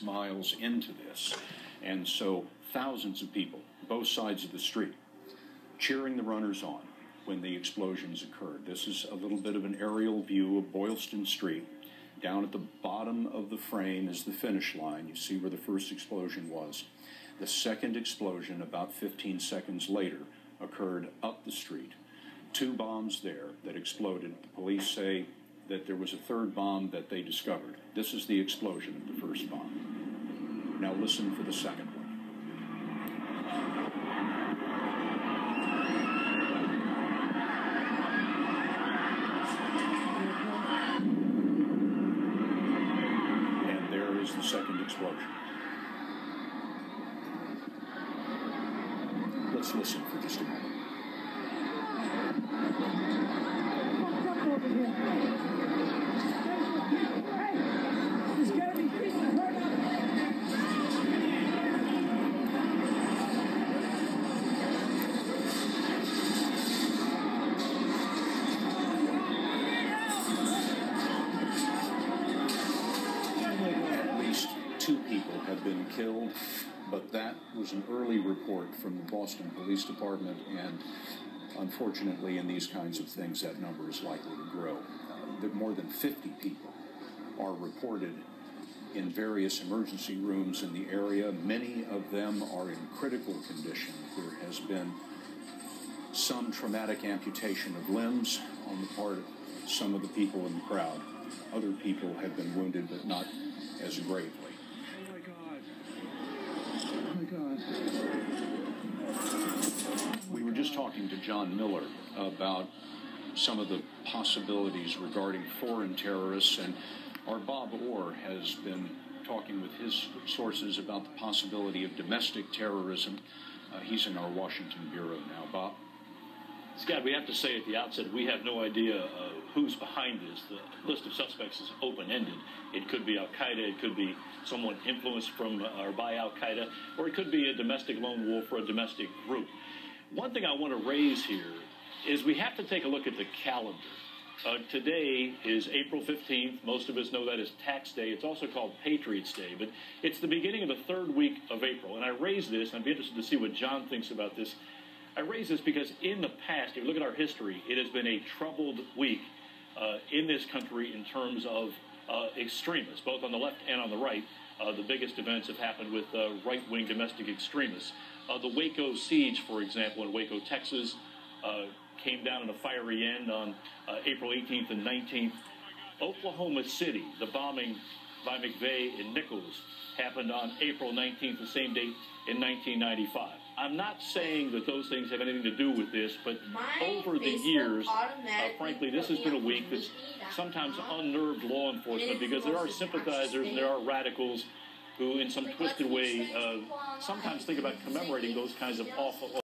6 miles into this. And so thousands of people, both sides of the street, cheering the runners on when the explosions occurred. This is a little bit of an aerial view of Boylston Street. Down at the bottom of the frame is the finish line. You see where the first explosion was. The second explosion, about 15 seconds later, occurred up the street. 2 bombs there that exploded. The police say that there was a third bomb that they discovered. This is the explosion of the first bomb. Now listen for the second one. And there is the second explosion. Let's listen for just a moment. At least 2 people have been killed, but that was an early report from the Boston Police Department, and unfortunately in these kinds of things that number is likely to grow. More than 50 people are reported in various emergency rooms in the area. Many of them are in critical condition. There has been some traumatic amputation of limbs on the part of some of the people in the crowd. Other people have been wounded, but not as gravely. Oh my God. We were just talking to John Miller about some of the possibilities regarding foreign terrorists, and our Bob Orr has been talking with his sources about the possibility of domestic terrorism. He's in our Washington bureau now. Bob? Scott, we have to say at the outset, we have no idea who's behind this. The list of suspects is open-ended. It could be Al-Qaeda, it could be someone influenced from or by Al-Qaeda, or it could be a domestic lone wolf or a domestic group. One thing I want to raise here is we have to take a look at the calendar. Today is April 15th. Most of us know that as Tax Day. It's also called Patriots Day, but it's the beginning of the 3rd week of April. And I raise this, and I'd be interested to see what John thinks about this. I raise this because in the past, if you look at our history, it has been a troubled week in this country in terms of extremists, both on the left and on the right. The biggest events have happened with right-wing domestic extremists. The Waco siege, for example, in Waco, Texas, came down in a fiery end on April 18th and 19th. Oklahoma City, the bombing by McVeigh in Nichols, happened on April 19th, the same date in 1995. I'm not saying that those things have anything to do with this, but over the years, frankly, this has been a week that's sometimes unnerved law enforcement because there are sympathizers and there are radicals who, in some twisted way, sometimes think about commemorating those kinds of awful